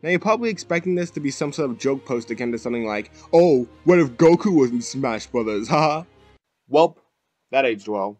Now you're probably expecting this to be some sort of joke post akin to something like, "Oh, what if Goku was in Smash Brothers, haha?" Welp, that aged well.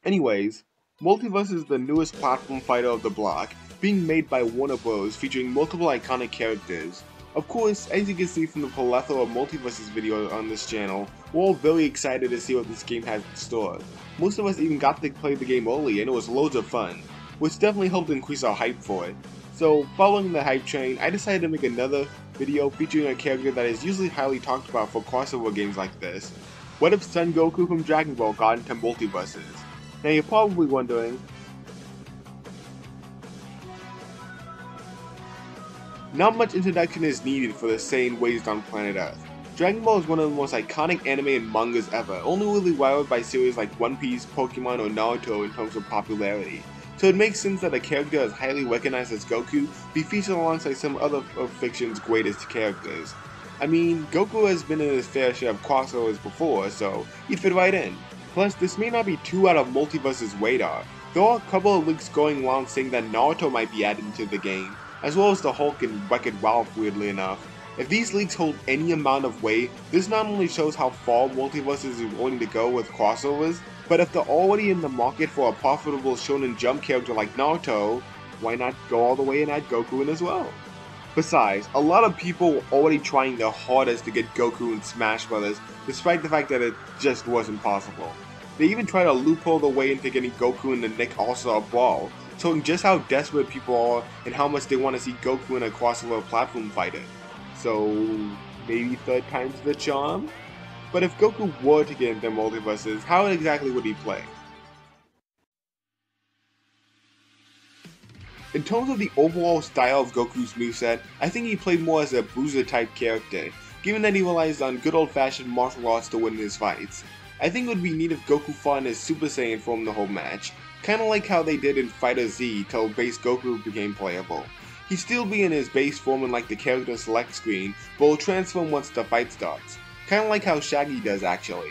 Anyways, MultiVersus is the newest platform fighter of the block, being made by Warner Bros. Featuring multiple iconic characters. Of course, as you can see from the plethora of MultiVersus videos on this channel, we're all very excited to see what this game has in store. Most of us even got to play the game early and it was loads of fun, which definitely helped increase our hype for it. So, following the hype train, I decided to make another video featuring a character that is usually highly talked about for crossover games like this. What if Son Goku from Dragon Ball got into MultiVersus? Now you're probably wondering, not much introduction is needed for the Saiyan raised on planet Earth. Dragon Ball is one of the most iconic anime and mangas ever, only really rivaled by series like One Piece, Pokemon, or Naruto in terms of popularity. So it makes sense that a character as highly recognized as Goku be featured alongside some other of fiction's greatest characters. I mean, Goku has been in his fair share of crossovers before, so he'd fit right in. Plus, this may not be too out of MultiVersus' radar. There are a couple of leaks going around saying that Naruto might be added into the game, as well as the Hulk and Wreck-It Ralph, weirdly enough. If these leaks hold any amount of weight, this not only shows how far MultiVersus is willing to go with crossovers, but if they're already in the market for a profitable Shonen Jump character like Naruto, why not go all the way and add Goku in as well? Besides, a lot of people were already trying their hardest to get Goku in Smash Brothers, despite the fact that it just wasn't possible. They even tried to loophole their way into getting Goku in the Nick All-Star Brawl, showing just how desperate people are and how much they want to see Goku in a crossover platform fighter. So, maybe third time's the charm? But if Goku were to get into MultiVersus, how exactly would he play? In terms of the overall style of Goku's moveset, I think he played more as a bruiser type character, given that he relies on good old fashioned martial arts to win his fights. I think it would be neat if Goku fought in his Super Saiyan form the whole match, kinda like how they did in Fighter Z till base Goku became playable. He'd still be in his base form in like the character select screen, but will transform once the fight starts. Kinda like how Shaggy does actually.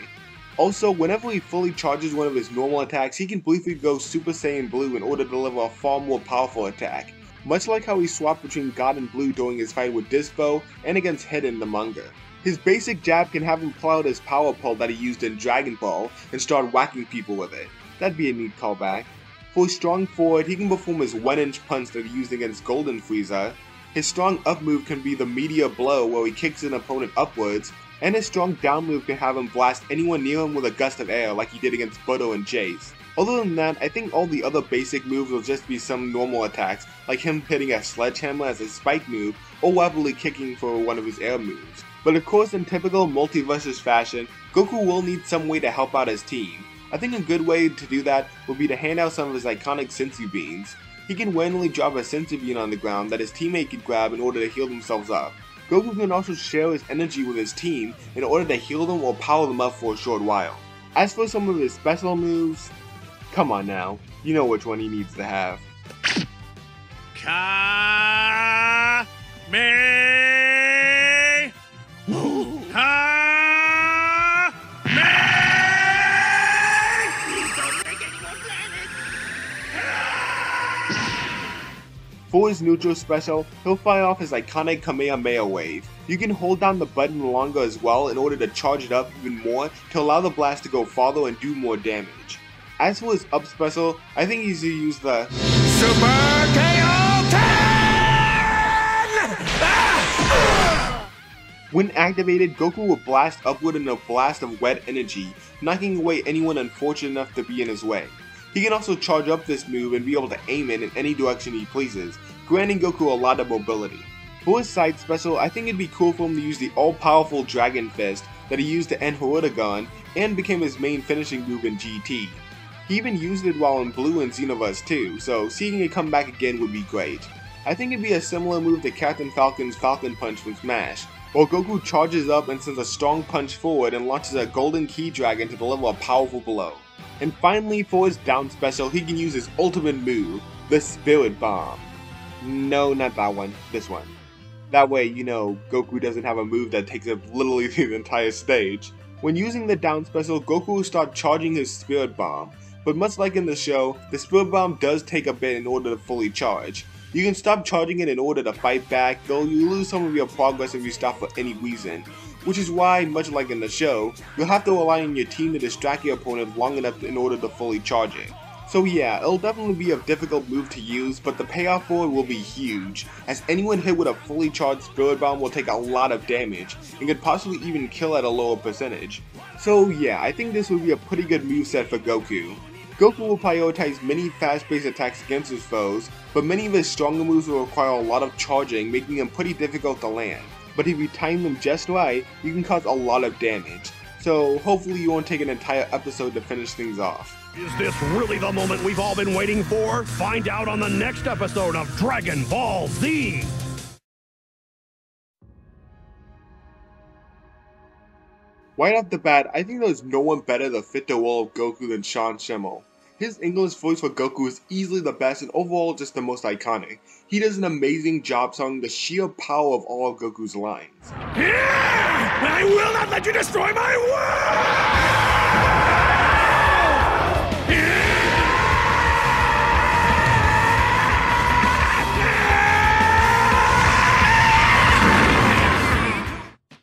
Also, whenever he fully charges one of his normal attacks, he can briefly go Super Saiyan Blue in order to deliver a far more powerful attack, much like how he swapped between God and Blue during his fight with Dispo and against Hit in the manga. His basic jab can have him pull out his power pole that he used in Dragon Ball and start whacking people with it. That'd be a neat callback. For his strong forward, he can perform his 1-inch punch that he used against Golden Frieza. His strong up move can be the Meteor Blow where he kicks an opponent upwards, and his strong down move can have him blast anyone near him with a gust of air like he did against Budo and Jace. Other than that, I think all the other basic moves will just be some normal attacks, like him hitting a sledgehammer as a spike move, or wobbly kicking for one of his air moves. But of course, in typical MultiVersus fashion, Goku will need some way to help out his team. I think a good way to do that would be to hand out some of his iconic Senzu Beans. He can randomly drop a Senzu Bean on the ground that his teammate can grab in order to heal themselves up. Goku can also share his energy with his team in order to heal them or power them up for a short while. As for some of his special moves, come on now, you know which one he needs to have. For his neutral special, he'll fire off his iconic Kamehameha wave. You can hold down the button longer as well in order to charge it up even more to allow the blast to go farther and do more damage. As for his up special, I think he's to use the Super KO 10! When activated, Goku will blast upward in a blast of wet energy, knocking away anyone unfortunate enough to be in his way. He can also charge up this move and be able to aim it in any direction he pleases, granting Goku a lot of mobility. For his side special, I think it'd be cool for him to use the all-powerful Dragon Fist that he used to end Hirudegarn and became his main finishing move in GT. He even used it while in Blue and Xenoverse too, so seeing it come back again would be great. I think it'd be a similar move to Captain Falcon's Falcon Punch from Smash, where Goku charges up and sends a strong punch forward and launches a Golden Key Dragon to deliver a powerful blow. And finally, for his down special, he can use his ultimate move, the Spirit Bomb. No, not that one, this one. That way, you know, Goku doesn't have a move that takes up literally the entire stage. When using the down special, Goku will start charging his Spirit Bomb, but much like in the show, the Spirit Bomb does take a bit in order to fully charge. You can stop charging it in order to fight back, though you lose some of your progress if you stop for any reason. Which is why, much like in the show, you'll have to rely on your team to distract your opponent long enough in order to fully charge it. So yeah, it'll definitely be a difficult move to use, but the payoff for it will be huge, as anyone hit with a fully charged Spirit Bomb will take a lot of damage, and could possibly even kill at a lower percentage. So yeah, I think this would be a pretty good moveset for Goku. Goku will prioritize many fast-paced attacks against his foes, but many of his stronger moves will require a lot of charging, making them pretty difficult to land. But if you time them just right, you can cause a lot of damage. So hopefully you won't take an entire episode to finish things off. Is this really the moment we've all been waiting for? Find out on the next episode of Dragon Ball Z! Right off the bat, I think there's no one better to fit the role of Goku than Sean Schemmel. His English voice for Goku is easily the best and overall just the most iconic. He does an amazing job telling the sheer power of all of Goku's lines. Yeah! I will not let you destroy my world!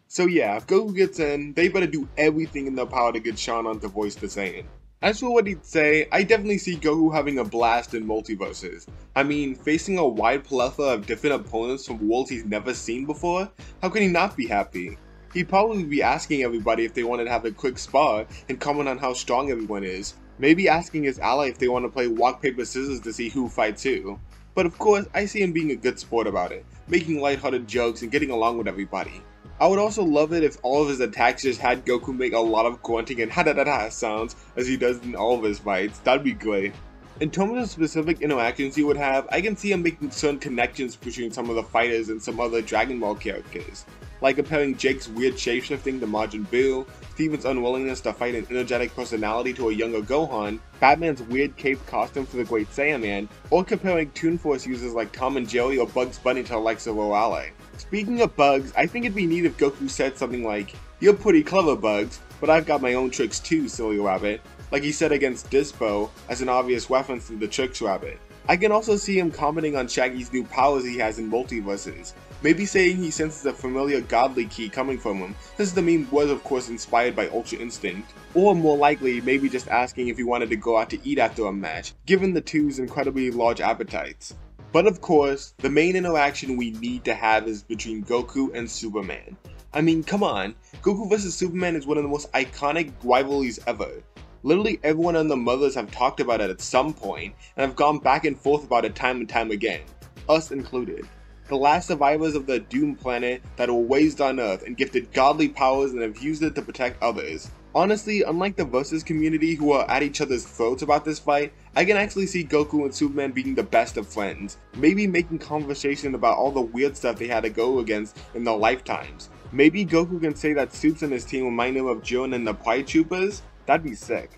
So yeah, if Goku gets in, they better do everything in their power to get Sean on to voice the Saiyan. As for what he'd say, I definitely see Goku having a blast in MultiVersus. I mean, facing a wide plethora of different opponents from worlds he's never seen before, how can he not be happy? He'd probably be asking everybody if they wanted to have a quick spar and comment on how strong everyone is. Maybe asking his ally if they want to play rock paper scissors to see who fights who. But of course, I see him being a good sport about it, making lighthearted jokes and getting along with everybody. I would also love it if all of his attacks just had Goku make a lot of grunting and ha-da-da-da sounds as he does in all of his fights. That'd be great. In terms of specific interactions he would have, I can see him making certain connections between some of the fighters and some other Dragon Ball characters. Like comparing Jake's weird shapeshifting to Majin Buu, Steven's unwillingness to fight an energetic personality to a younger Gohan, Batman's weird cape costume for the Great Saiyaman, or comparing Toon Force users like Tom and Jerry or Bugs Bunny to the likes of Orale. Speaking of Bugs, I think it'd be neat if Goku said something like, "You're pretty clever, Bugs, but I've got my own tricks too, silly rabbit," like he said against Dispo, as an obvious reference to the Tricks Rabbit. I can also see him commenting on Shaggy's new powers he has in MultiVersus, maybe saying he senses a familiar godly ki coming from him, since the meme was of course inspired by Ultra Instinct, or more likely maybe just asking if he wanted to go out to eat after a match, given the two's incredibly large appetites. But of course, the main interaction we need to have is between Goku and Superman. I mean, come on, Goku vs Superman is one of the most iconic rivalries ever. Literally everyone and their mothers have talked about it at some point, and have gone back and forth about it time and time again, us included. The last survivors of the doomed planet that were raised on Earth and gifted godly powers and have used it to protect others. Honestly, unlike the Versus community who are at each other's throats about this fight, I can actually see Goku and Superman being the best of friends, maybe making conversation about all the weird stuff they had to go against in their lifetimes. Maybe Goku can say that Supes and his team remind him of Jiren and the Pride Troopers? That'd be sick.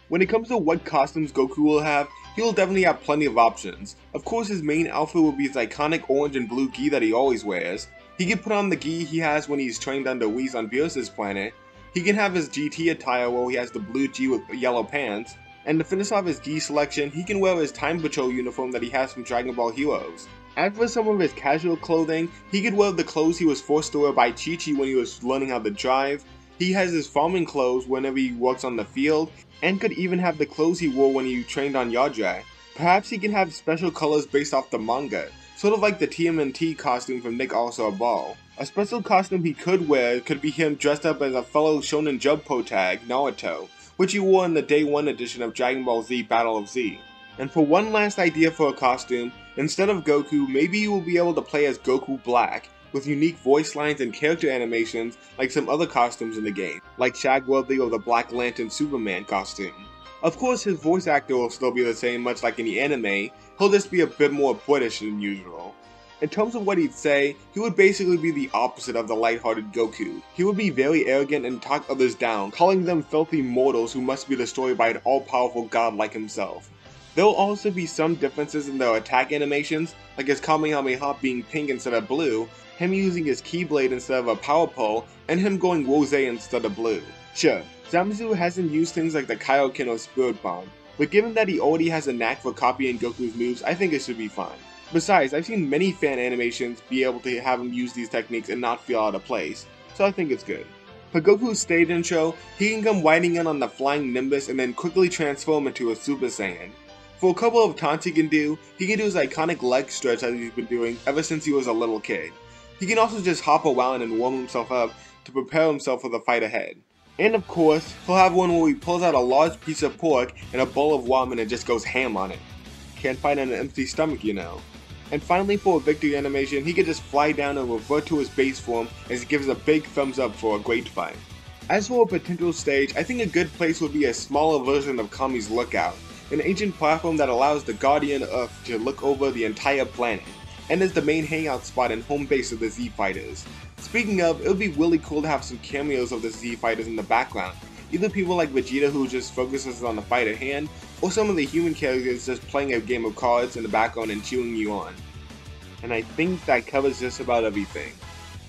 When it comes to what costumes Goku will have, he will definitely have plenty of options. Of course his main outfit will be his iconic orange and blue gi that he always wears. He can put on the gi he has when he's trained under Whis on Beerus' planet. He can have his GT attire where he has the blue gi with yellow pants. And to finish off his gi selection, he can wear his Time Patrol uniform that he has from Dragon Ball Heroes. As for some of his casual clothing, he could wear the clothes he was forced to wear by Chi-Chi when he was learning how to drive. He has his farming clothes whenever he works on the field, and could even have the clothes he wore when he trained on Yardrat. Perhaps he can have special colors based off the manga, sort of like the TMNT costume from Nick All-Star Ball. A special costume he could wear could be him dressed up as a fellow Shonen Jump protag, Naruto, which he wore in the Day 1 edition of Dragon Ball Z Battle of Z. And for one last idea for a costume, instead of Goku, maybe you will be able to play as Goku Black, with unique voice lines and character animations like some other costumes in the game, like Shagworthy or the Black Lantern Superman costume. Of course his voice actor will still be the same much like in the anime, he'll just be a bit more British than usual. In terms of what he'd say, he would basically be the opposite of the lighthearted Goku. He would be very arrogant and talk others down, calling them filthy mortals who must be destroyed by an all-powerful god like himself. There will also be some differences in their attack animations, like his Kamehameha being pink instead of blue, him using his Keyblade instead of a power pole, and him going Rose instead of blue. Sure, Zamasu hasn't used things like the Kaioken or Spirit Bomb, but given that he already has a knack for copying Goku's moves, I think it should be fine. Besides, I've seen many fan animations be able to have him use these techniques and not feel out of place, so I think it's good. For Goku's stage intro, he can come riding in on the flying Nimbus and then quickly transform into a Super Saiyan. For a couple of taunts he can do his iconic leg stretch that he's been doing ever since he was a little kid. He can also just hop around and warm himself up to prepare himself for the fight ahead. And of course, he'll have one where he pulls out a large piece of pork and a bowl of ramen and just goes ham on it. Can't fight on an empty stomach, you know. And finally, for a victory animation, he can just fly down and revert to his base form as he gives a big thumbs up for a great fight. As for a potential stage, I think a good place would be a smaller version of Kami's Lookout, an ancient platform that allows the Guardian Earth to look over the entire planet, and is the main hangout spot and home base of the Z Fighters. Speaking of, it would be really cool to have some cameos of the Z Fighters in the background, either people like Vegeta who just focuses on the fight at hand, or some of the human characters just playing a game of cards in the background and cheering you on. And I think that covers just about everything.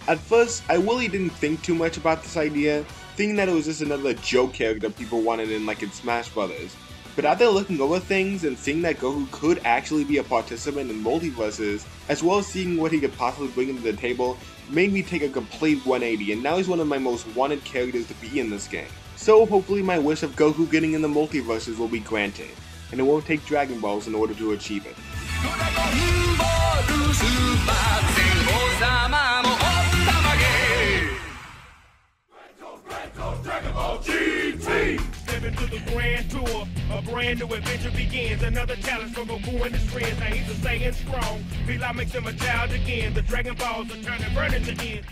At first, I really didn't think too much about this idea, thinking that it was just another joke character people wanted in like in Smash Brothers. But after looking over things and seeing that Goku could actually be a participant in MultiVersus, as well as seeing what he could possibly bring to the table, made me take a complete 180, and now he's one of my most wanted characters to be in this game. So hopefully my wish of Goku getting in the MultiVersus will be granted, and it won't take Dragon Balls in order to achieve it. Step into the grand tour, a brand new adventure begins. Another challenge for Goku and his friends. Now he's a Saiyan strong. Feel like makes him a child again. The Dragon Balls are turning burning again.